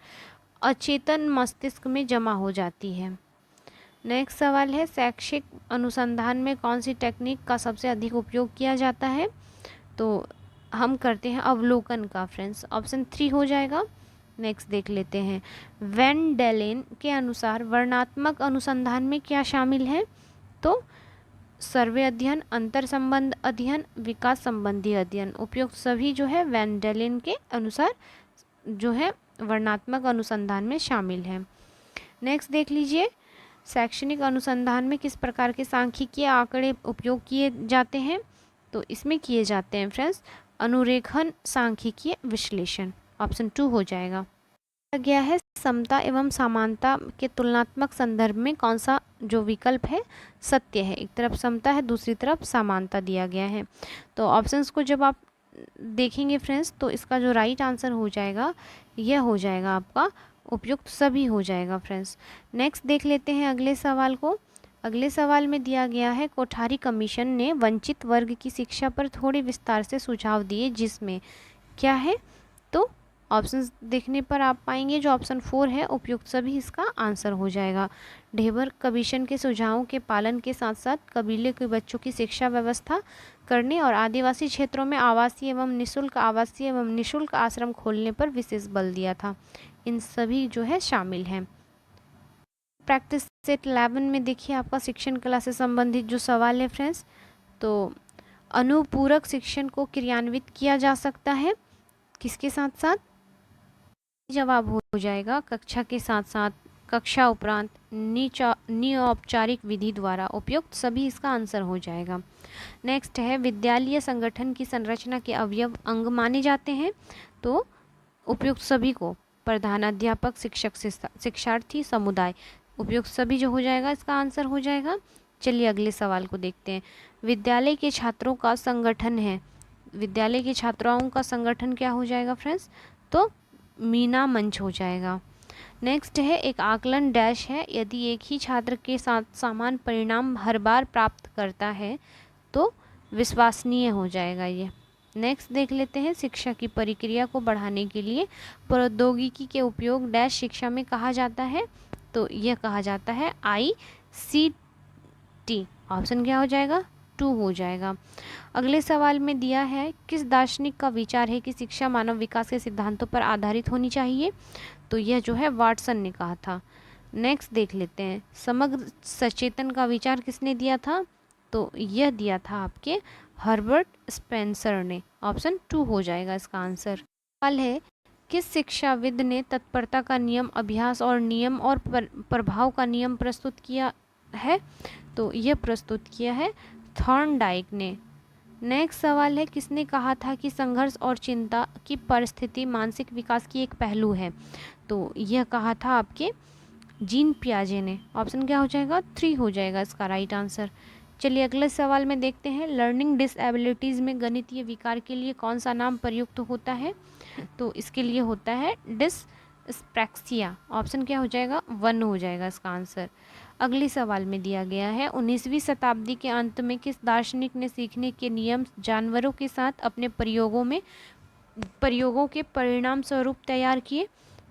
अचेतन मस्तिष्क में जमा हो जाती है। नेक्स्ट सवाल है, शैक्षिक अनुसंधान में कौन सी टेक्निक का सबसे अधिक उपयोग किया जाता है? तो हम करते हैं अवलोकन का फ्रेंड्स, ऑप्शन 3 हो जाएगा। नेक्स्ट देख लेते हैं, वैन डेलेन के अनुसार वर्णनात्मक अनुसंधान में क्या शामिल है? तो सर्वे अध्ययन, अंतर संबंध अध्ययन, विकास संबंधी अध्ययन। उपयुक्त सभी जो है वैन डेलेन के अनुसार जो है वर्णनात्मक अनुसंधान में शामिल है। नेक्स्ट देख लीजिए, शैक्षणिक अनुसंधान में किस प्रकार के सांख्यिकीय आंकड़े उपयोग किए जाते हैं? तो इसमें किए जाते हैं फ्रेंड्स अनुरेखण सांख्यिकीय विश्लेषण, ऑप्शन 2 हो जाएगा। गया है समता एवं समानता के तुलनात्मक संदर्भ में कौन सा जो विकल्प है सत्य है? एक तरफ समता है, दूसरी तरफ समानता दिया गया है। तो ऑप्शंस को जब आप देखेंगे फ्रेंड्स, तो इसका जो राइट आंसर हो जाएगा यह हो जाएगा आपका उपयुक्त सभी हो जाएगा फ्रेंड्स। नेक्स्ट देख लेते हैं अगले सवाल को। अगले सवाल में दिया गया है, कोठारी कमीशन ने वंचित वर्ग की शिक्षा पर थोड़े विस्तार से सुझाव दिए, जिसमें क्या है? तो ऑप्शंस देखने पर आप पाएंगे जो ऑप्शन 4 है उपयुक्त सभी इसका आंसर हो जाएगा। ढेबर कमीशन के सुझावों के पालन के साथ साथ कबीले के बच्चों की शिक्षा व्यवस्था करने और आदिवासी क्षेत्रों में आवासीय एवं निःशुल्क आश्रम खोलने पर विशेष बल दिया था। इन सभी जो है शामिल हैं। प्रैक्टिस सेट 11 में देखिए आपका शिक्षण कला से संबंधित जो सवाल है फ्रेंड्स, तो अनुपूरक शिक्षण को क्रियान्वित किया जा सकता है किसके साथ साथ? जवाब हो जाएगा कक्षा के साथ साथ, कक्षा उपरांत, निऔपचारिक विधि द्वारा। उपयुक्त सभी इसका आंसर हो जाएगा। नेक्स्ट है, विद्यालय संगठन की संरचना के अवयव अंग माने जाते हैं। तो उपयुक्त सभी को प्रधानाध्यापक, शिक्षक, शिक्षार्थी, समुदाय, उपयुक्त सभी जो हो जाएगा इसका आंसर हो जाएगा। चलिए अगले सवाल को देखते हैं। विद्यालय के छात्रों का संगठन है, विद्यालय के छात्राओं का संगठन क्या हो जाएगा फ्रेंड्स? तो मीना मंच हो जाएगा। नेक्स्ट है, एक आकलन डैश है, यदि एक ही छात्र के साथ समान परिणाम हर बार प्राप्त करता है तो विश्वसनीय हो जाएगा ये। नेक्स्ट देख लेते हैं, शिक्षा की प्रक्रिया को बढ़ाने के लिए प्रौद्योगिकी के उपयोग डैश शिक्षा में कहा जाता है। तो यह कहा जाता है ICT, ऑप्शन क्या हो जाएगा? 2 हो जाएगा। अगले सवाल में दिया है, किस दार्शनिक का विचार है कि शिक्षा मानव विकास के सिद्धांतों पर आधारित होनी चाहिए? तो यह जो है वाटसन ने कहा था। नेक्स्ट देख लेते हैं, समग्र सचेतन का विचार किसने दिया था? तो यह दिया था आपके हर्बर्ट स्पेंसर ने, ऑप्शन 2 हो जाएगा इसका आंसर। सवाल है, किस शिक्षाविद ने तत्परता का नियम, अभ्यास और नियम और प्रभाव का नियम प्रस्तुत किया है? तो यह प्रस्तुत किया है थॉर्नडाइक ने। नेक्स्ट सवाल है, किसने कहा था कि संघर्ष और चिंता की परिस्थिति मानसिक विकास की एक पहलू है? तो यह कहा था आपके जीन पियाजे ने, ऑप्शन क्या हो जाएगा? 3 हो जाएगा इसका राइट आंसर। चलिए अगले सवाल में देखते हैं, लर्निंग डिसएबिलिटीज़ में गणितीय विकार के लिए कौन सा नाम प्रयुक्त होता है? तो इसके लिए होता है डिस्प्रैक्सिया, ऑप्शन क्या हो जाएगा? 1 हो जाएगा इसका आंसर। अगले सवाल में दिया गया है, 19वीं शताब्दी के अंत में किस दार्शनिक ने सीखने के नियम जानवरों के साथ अपने प्रयोगों के परिणाम स्वरूप तैयार किए?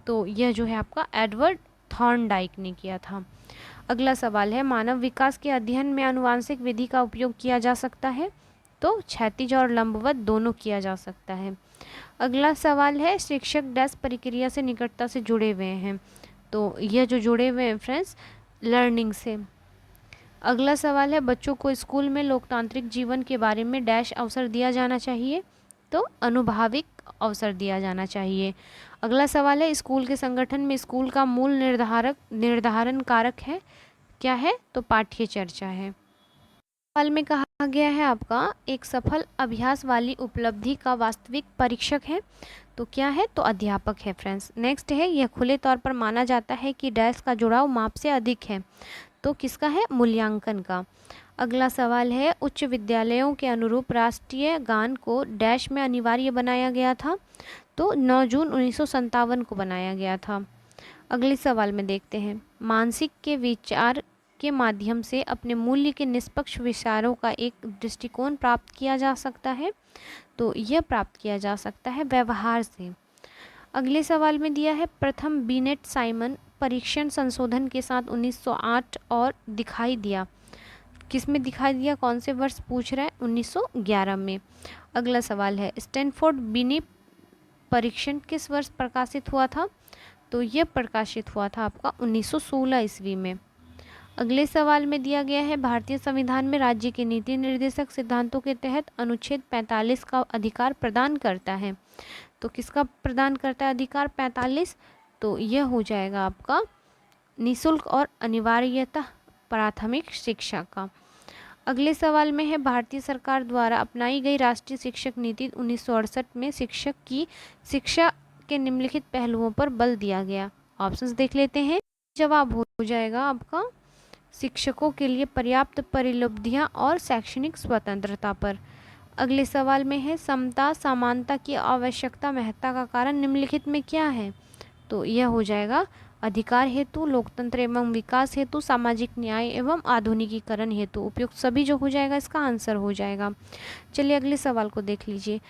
तो यह जो है आपका एडवर्ड थॉर्नडाइक ने किया था। अगला सवाल है, मानव विकास के अध्ययन में आनुवांशिक विधि का उपयोग किया जा सकता है? तो क्षैतिज और लंबवत दोनों किया जा सकता है। अगला सवाल है, शिक्षक डैश प्रक्रिया से निकटता से जुड़े हुए हैं? तो यह जो जुड़े हुए हैं फ्रेंड्स लर्निंग से। अगला सवाल है, बच्चों को स्कूल में लोकतांत्रिक जीवन के बारे में डैश अवसर दिया जाना चाहिए? तो अनुभाविक अवसर दिया जाना चाहिए। अगला सवाल है, स्कूल के संगठन में स्कूल का मूल निर्धारण कारक है क्या है? तो पाठ्य चर्चा है। सवाल में कहा गया है आपका, एक सफल अभ्यास वाली उपलब्धि का वास्तविक परीक्षक है? तो क्या है? तो अध्यापक है फ्रेंड्स। नेक्स्ट है, यह खुले तौर पर माना जाता है कि डैश का जुड़ाव माप से अधिक है? तो किसका है? मूल्यांकन का। अगला सवाल है, उच्च विद्यालयों के अनुरूप राष्ट्रीय गान को डैश में अनिवार्य बनाया गया था? तो 9 जून 1957 को बनाया गया था। अगले सवाल में देखते हैं, मानसिक के विचार के माध्यम से अपने मूल्य के निष्पक्ष विचारों का एक दृष्टिकोण प्राप्त किया जा सकता है? तो यह प्राप्त किया जा सकता है व्यवहार से। अगले सवाल में दिया है प्रथम बीनेट साइमन परीक्षण संशोधन के साथ 1908 और दिखाई दिया। किस में दिखाई दिया, कौन से वर्ष पूछ रहा है, 1911 में। अगला सवाल है स्टैनफोर्ड बिनी परीक्षण किस वर्ष प्रकाशित हुआ था, तो यह प्रकाशित हुआ था आपका 1916 ईस्वी में। अगले सवाल में दिया गया है भारतीय संविधान में राज्य के नीति निर्देशक सिद्धांतों के तहत अनुच्छेद 45 का अधिकार प्रदान करता है, तो किसका प्रदान करता है अधिकार 45, तो यह हो जाएगा आपका निःशुल्क और अनिवार्यता प्राथमिक शिक्षा का। अगले सवाल में है भारतीय सरकार द्वारा अपनाई गई राष्ट्रीय शिक्षक नीति 1968 में शिक्षक की शिक्षा के निम्नलिखित पहलुओं पर बल दिया गया। ऑप्शंस देख लेते हैं। जवाब हो जाएगा आपका शिक्षकों के लिए पर्याप्त परिलब्धियां और शैक्षणिक स्वतंत्रता पर। अगले सवाल में है समता समानता की आवश्यकता महत्ता का कारण निम्नलिखित में क्या है, तो यह हो जाएगा अधिकार हेतु, लोकतंत्र एवं विकास हेतु, सामाजिक न्याय एवं आधुनिकीकरण हेतु। उपयुक्त सभी जो हो जाएगा इसका आंसर हो जाएगा। चलिए अगले सवाल को देख लीजिए।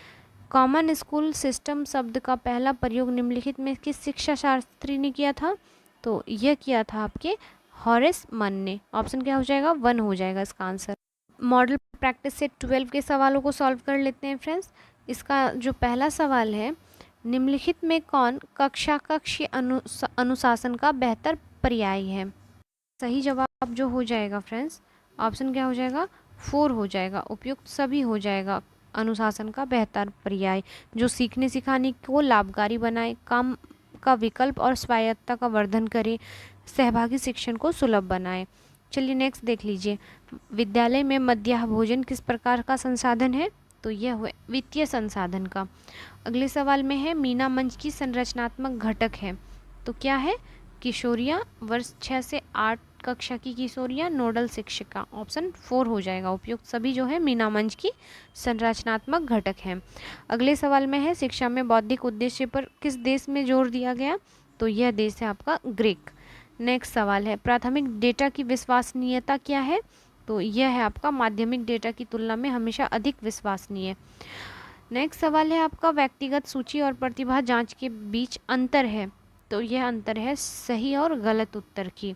कॉमन स्कूल सिस्टम शब्द का पहला प्रयोग निम्नलिखित में किस शिक्षा शास्त्री ने किया था, तो यह किया था आपके हॉरेस मन ने। ऑप्शन क्या हो जाएगा, 1 हो जाएगा इसका आंसर। मॉडल प्रैक्टिस से 12 के सवालों को सॉल्व कर लेते हैं फ्रेंड्स। इसका जो पहला सवाल है निम्नलिखित में कौन कक्षा कक्षीय अनुशासन का बेहतर पर्याय है। सही जवाब जो हो जाएगा फ्रेंड्स ऑप्शन क्या हो जाएगा, 4 हो जाएगा। उपयुक्त सभी हो जाएगा। अनुशासन का बेहतर पर्याय जो सीखने सिखाने को लाभकारी बनाए, काम का विकल्प और स्वायत्तता का वर्धन करे, सहभागी शिक्षण को सुलभ बनाए। चलिए नेक्स्ट देख लीजिए। विद्यालय में मध्याह्न भोजन किस प्रकार का संसाधन है, तो यह हुए वित्तीय संसाधन का। अगले सवाल में है मीना मंच की संरचनात्मक घटक है, तो क्या है, किशोरियाँ, वर्ष 6 से 8 कक्षा की किशोरियाँ, नोडल शिक्षिका। ऑप्शन 4 हो जाएगा। उपयुक्त सभी जो है मीना मंच की संरचनात्मक घटक हैं। अगले सवाल में है शिक्षा में बौद्धिक उद्देश्य पर किस देश में जोर दिया गया, तो यह देश है आपका ग्रीक। नेक्स्ट सवाल है प्राथमिक डेटा की विश्वसनीयता क्या है, तो यह है आपका माध्यमिक डेटा की तुलना में हमेशा अधिक विश्वसनीय। नेक्स्ट सवाल है आपका व्यक्तिगत सूची और प्रतिभा जांच के बीच अंतर है, तो यह अंतर है सही और गलत उत्तर की।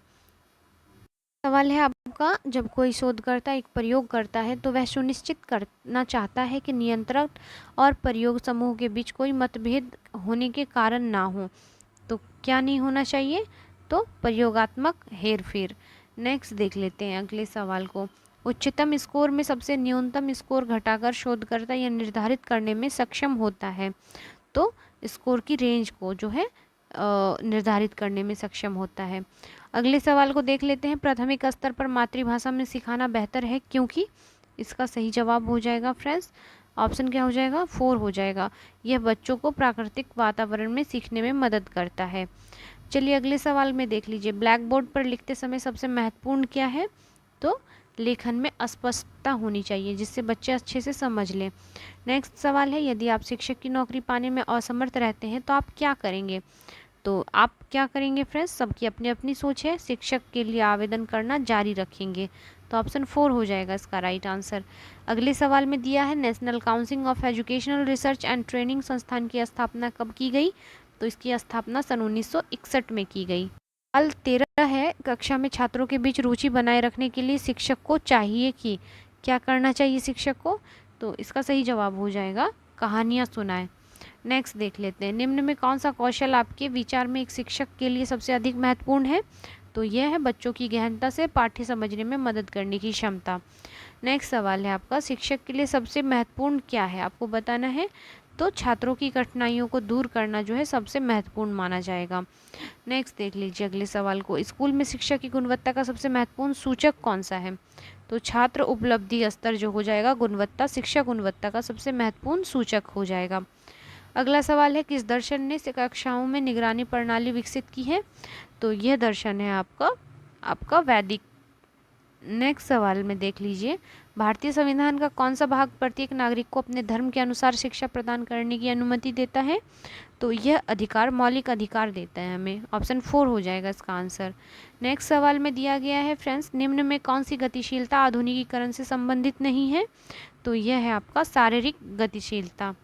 सवाल है आपका जब कोई शोधकर्ता एक प्रयोग करता है तो वह सुनिश्चित करना चाहता है कि नियंत्रक और प्रयोग समूह के बीच कोई मतभेद होने के कारण ना हो, तो क्या नहीं होना चाहिए, तो प्रयोगात्मक हेरफेर। नेक्स्ट देख लेते हैं अगले सवाल को। उच्चतम स्कोर में सबसे न्यूनतम स्कोर घटाकर शोधकर्ता यह निर्धारित करने में सक्षम होता है, तो स्कोर की रेंज को जो है निर्धारित करने में सक्षम होता है। अगले सवाल को देख लेते हैं। प्राथमिक स्तर पर मातृभाषा में सिखाना बेहतर है क्योंकि, इसका सही जवाब हो जाएगा फ्रेंड्स ऑप्शन क्या हो जाएगा, 4 हो जाएगा। यह बच्चों को प्राकृतिक वातावरण में सीखने में मदद करता है। चलिए अगले सवाल में देख लीजिए। ब्लैक बोर्ड पर लिखते समय सबसे महत्वपूर्ण क्या है, तो लेखन में अस्पष्टता होनी चाहिए जिससे बच्चे अच्छे से समझ लें। नेक्स्ट सवाल है यदि आप शिक्षक की नौकरी पाने में असमर्थ रहते हैं तो आप क्या करेंगे, तो आप क्या करेंगे फ्रेंड्स, सबकी अपनी अपनी सोच है। शिक्षक के लिए आवेदन करना जारी रखेंगे, तो ऑप्शन 4 हो जाएगा इसका राइट आंसर। अगले सवाल में दिया है national council of educational research and training संस्थान की स्थापना कब की गई, तो इसकी स्थापना सन 1961 में की गई। सवाल 13 है कक्षा में छात्रों के बीच रुचि बनाए रखने के लिए शिक्षक को चाहिए कि क्या करना चाहिए शिक्षक को, तो इसका सही जवाब हो जाएगा कहानियाँ सुनाएं। नेक्स्ट देख लेते हैं। निम्न में कौन सा कौशल आपके विचार में एक शिक्षक के लिए सबसे अधिक महत्वपूर्ण है, तो यह है बच्चों की गहनता से पाठ्य समझने में मदद करने की क्षमता। नेक्स्ट सवाल है आपका शिक्षक के लिए सबसे महत्वपूर्ण क्या है, आपको बताना है, तो छात्रों की कठिनाइयों को दूर करना जो है सबसे महत्वपूर्ण माना जाएगा। नेक्स्ट देख लीजिए अगले सवाल को। स्कूल में शिक्षा की गुणवत्ता का सबसे महत्वपूर्ण सूचक कौन सा है, तो छात्र उपलब्धि स्तर जो हो जाएगा गुणवत्ता, शिक्षा गुणवत्ता का सबसे महत्वपूर्ण सूचक हो जाएगा। अगला सवाल है किस दर्शन ने कक्षाओं में निगरानी प्रणाली विकसित की है, तो यह दर्शन है आपका वैदिक। नेक्स्ट सवाल में देख लीजिए। भारतीय संविधान का कौन सा भाग प्रत्येक नागरिक को अपने धर्म के अनुसार शिक्षा प्रदान करने की अनुमति देता है, तो यह अधिकार मौलिक अधिकार देता है हमें। ऑप्शन 4 हो जाएगा इसका आंसर। नेक्स्ट सवाल में दिया गया है फ्रेंड्स निम्न में कौन सी गतिशीलता आधुनिकीकरण से संबंधित नहीं है, तो यह है आपका शारीरिक गतिशीलता।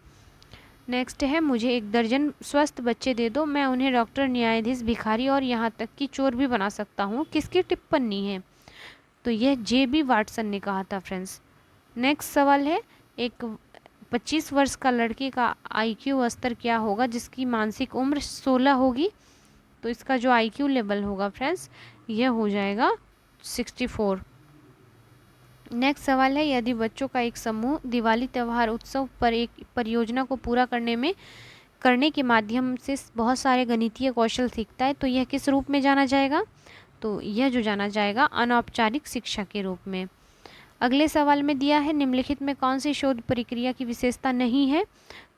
नेक्स्ट है, मुझे 1 दर्जन स्वस्थ बच्चे दे दो, मैं उन्हें डॉक्टर, न्यायाधीश, भिखारी और यहाँ तक कि चोर भी बना सकता हूँ। किसकी टिप्पणी है? तो यह JB वाटसन ने कहा था फ्रेंड्स। नेक्स्ट सवाल है, एक 25 वर्ष का लड़के का IQ स्तर क्या होगा जिसकी मानसिक उम्र 16 होगी? तो इसका जो IQ लेवल होगा फ्रेंड्स, यह हो जाएगा 64। नेक्स्ट सवाल है, यदि बच्चों का एक समूह दिवाली त्यौहार उत्सव पर एक परियोजना को पूरा करने के माध्यम से बहुत सारे गणितीय कौशल सीखता है, तो यह किस रूप में जाना जाएगा? तो यह जो जाना जाएगा अनौपचारिक शिक्षा के रूप में। अगले सवाल में दिया है, निम्नलिखित में कौन सी शोध प्रक्रिया की विशेषता नहीं है?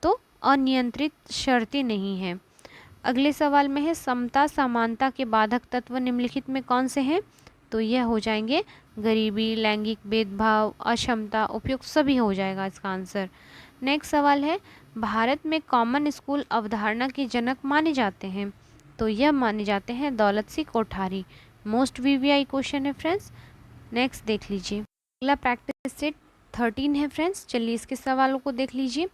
तो अनियंत्रित शर्तें नहीं है। अगले सवाल में है, समता समानता के बाधक तत्व निम्नलिखित में कौन से हैं? तो यह हो जाएंगे गरीबी, लैंगिक भेदभाव, अक्षमता, उपयुक्त सभी हो जाएगा इसका आंसर। नेक्स्ट सवाल है, भारत में कॉमन स्कूल अवधारणा के जनक माने जाते हैं? तो यह माने जाते हैं Daulat Singh Kothari. Most VVI question है फ्रेंड्स। नेक्स्ट देख लीजिए, अगला प्रैक्टिस सेट 13 है फ्रेंड्स। चलिए इसके सवालों को देख लीजिए।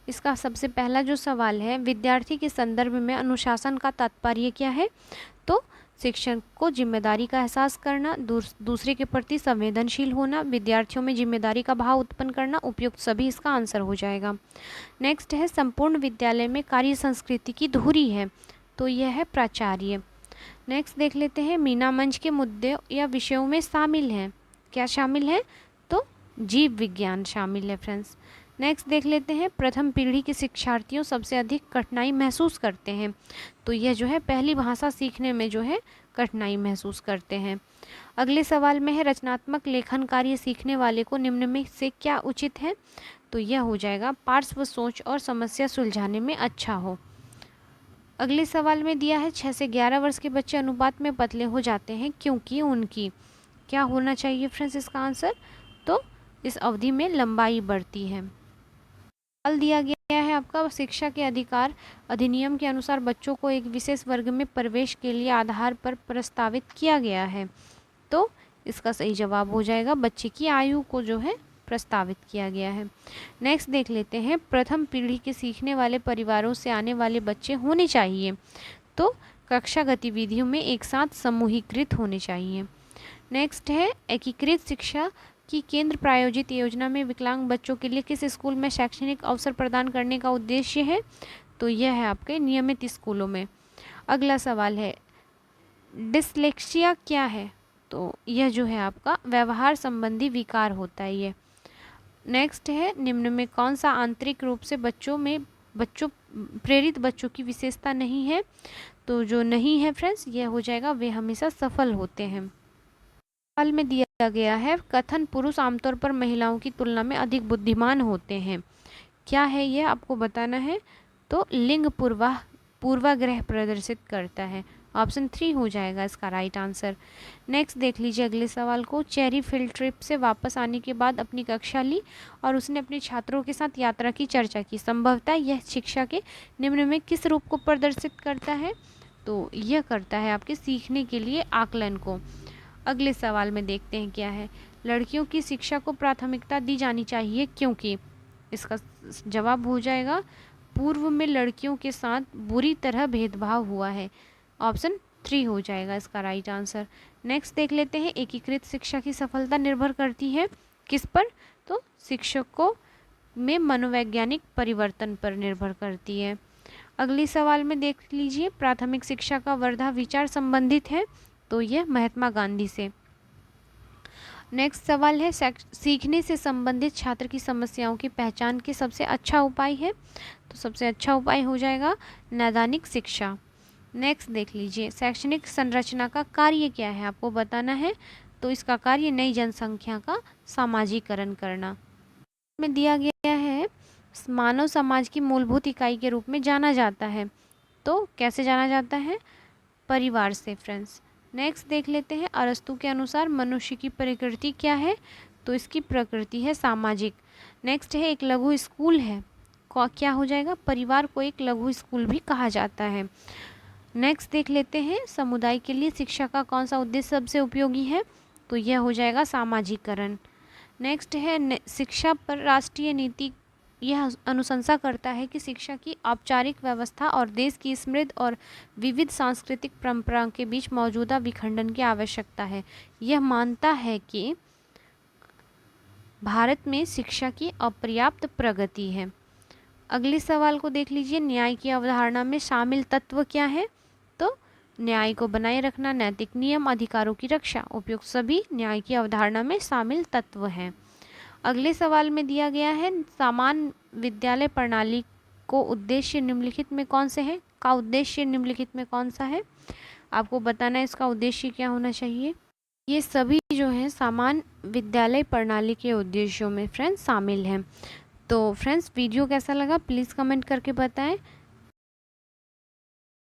इसका सबसे पहला जो सवाल है, विद्यार्थी के संदर्भ में अनुशासन का तात्पर्य क्या है? तो शिक्षक को जिम्मेदारी का एहसास करना, दूसरे के प्रति संवेदनशील होना, विद्यार्थियों में जिम्मेदारी का भाव उत्पन्न करना, उपयुक्त सभी इसका आंसर हो जाएगा। नेक्स्ट है, संपूर्ण विद्यालय में कार्य संस्कृति की धुरी है? तो यह है प्राचार्य। नेक्स्ट देख लेते हैं, मीना मंच के मुद्दे या विषयों में शामिल हैं? क्या शामिल है? तो जीव विज्ञान शामिल है फ्रेंड्स। नेक्स्ट देख लेते हैं, प्रथम पीढ़ी के शिक्षार्थियों सबसे अधिक कठिनाई महसूस करते हैं? तो यह जो है पहली भाषा सीखने में जो है कठिनाई महसूस करते हैं। अगले सवाल में है, रचनात्मक लेखन कार्य सीखने वाले को निम्न में से क्या उचित है? तो यह हो जाएगा पार्श्व सोच और समस्या सुलझाने में अच्छा हो। अगले सवाल में दिया है, 6 से 11 वर्ष के बच्चे अनुपात में पतले हो जाते हैं क्योंकि उनकी क्या होना चाहिए फ्रेंड्स इसका आंसर? तो इस अवधि में लंबाई बढ़ती है। सवाल दिया गया है आपका, शिक्षा के अधिकार अधिनियम के अनुसार बच्चों को एक विशेष वर्ग में प्रवेश के लिए आधार पर प्रस्तावित किया गया है? तो इसका सही जवाब हो जाएगा बच्चे की आयु को जो है प्रस्तावित किया गया है। नेक्स्ट देख लेते हैं, प्रथम पीढ़ी के सीखने वाले परिवारों से आने वाले बच्चे होने चाहिए? तो कक्षा गतिविधियों में एक साथ समूहीकृत होने चाहिए। नेक्स्ट है, एकीकृत शिक्षा की केंद्र प्रायोजित योजना में विकलांग बच्चों के लिए किस स्कूल में शैक्षणिक अवसर प्रदान करने का उद्देश्य है? तो यह है आपके नियमित स्कूलों में। अगला सवाल है, डिसलेक्सिया क्या है? तो यह जो है आपका व्यवहार संबंधी विकार होता है ये। नेक्स्ट है, निम्न में कौन सा आंतरिक रूप से प्रेरित बच्चों की विशेषता नहीं है? तो जो नहीं है फ्रेंड्स, यह हो जाएगा वे हमेशा सफल होते हैं। सवाल में दिया गया है, कथन पुरुष आमतौर पर महिलाओं की तुलना में अधिक बुद्धिमान होते हैं? क्या है यह आपको बताना है? तो लिंग पूर्वाग्रह प्रदर्शित करता है। ऑप्शन 3 हो जाएगा इसका राइट आंसर। नेक्स्ट देख लीजिए अगले सवाल को, चेरी फील्ड ट्रिप से वापस आने के बाद अपनी कक्षा ली और उसने अपने छात्रों के साथ यात्रा की चर्चा की, संभवतः यह शिक्षा के निम्न में किस रूप को प्रदर्शित करता है? तो यह करता है आपके सीखने के लिए आकलन को। अगले सवाल में देखते हैं क्या है, लड़कियों की शिक्षा को प्राथमिकता दी जानी चाहिए क्योंकि? इसका जवाब हो जाएगा पूर्व में लड़कियों के साथ बुरी तरह भेदभाव हुआ है। ऑप्शन 3 हो जाएगा इसका राइट आंसर। नेक्स्ट देख लेते हैं, एकीकृत शिक्षा की सफलता निर्भर करती है किस पर? तो शिक्षकों में मनोवैज्ञानिक परिवर्तन पर निर्भर करती है। अगली सवाल में देख लीजिए, प्राथमिक शिक्षा का वर्धा विचार संबंधित है? तो यह महात्मा गांधी से। नेक्स्ट सवाल है, सीखने से संबंधित छात्र की समस्याओं की पहचान के सबसे अच्छा उपाय है? तो सबसे अच्छा उपाय हो जाएगा नैदानिक शिक्षा। नेक्स्ट देख लीजिए, शैक्षणिक संरचना का कार्य क्या है आपको बताना है? तो इसका कार्य नई जनसंख्या का सामाजिकरण करना। में दिया गया है, मानव समाज की मूलभूत इकाई के रूप में जाना जाता है। तो कैसे जाना जाता है? परिवार से फ्रेंड्स। नेक्स्ट देख लेते हैं, अरस्तु के अनुसार मनुष्य की प्रकृति क्या है? तो इसकी प्रकृति है सामाजिक। नेक्स्ट है, एक लघु स्कूल है, क्या हो जाएगा? परिवार को एक लघु स्कूल भी कहा जाता है। नेक्स्ट देख लेते हैं, समुदाय के लिए शिक्षा का कौन सा उद्देश्य सबसे उपयोगी है? तो यह हो जाएगा सामाजिकरण। नेक्स्ट है, शिक्षा पर राष्ट्रीय नीति यह अनुशंसा करता है कि शिक्षा की औपचारिक व्यवस्था और देश की समृद्ध और विविध सांस्कृतिक परंपराओं के बीच मौजूदा विखंडन की आवश्यकता है। यह मानता है कि भारत में शिक्षा की अपर्याप्त प्रगति है। अगले सवाल को देख लीजिए, न्याय की अवधारणा में शामिल तत्व क्या है? तो न्याय को बनाए रखना, नैतिक नियम, अधिकारों की रक्षा, उपयुक्त सभी न्याय की अवधारणा में शामिल तत्व हैं। अगले सवाल में दिया गया है, सामान्य विद्यालय प्रणाली को उद्देश्य निम्नलिखित में कौन से है? का उद्देश्य निम्नलिखित में कौन सा है? आपको बताना है इसका उद्देश्य क्या होना चाहिए। ये सभी जो है सामान्य विद्यालय प्रणाली के उद्देश्यों में फ्रेंड्स शामिल हैं। तो फ्रेंड्स वीडियो कैसा लगा प्लीज़ कमेंट करके बताएं।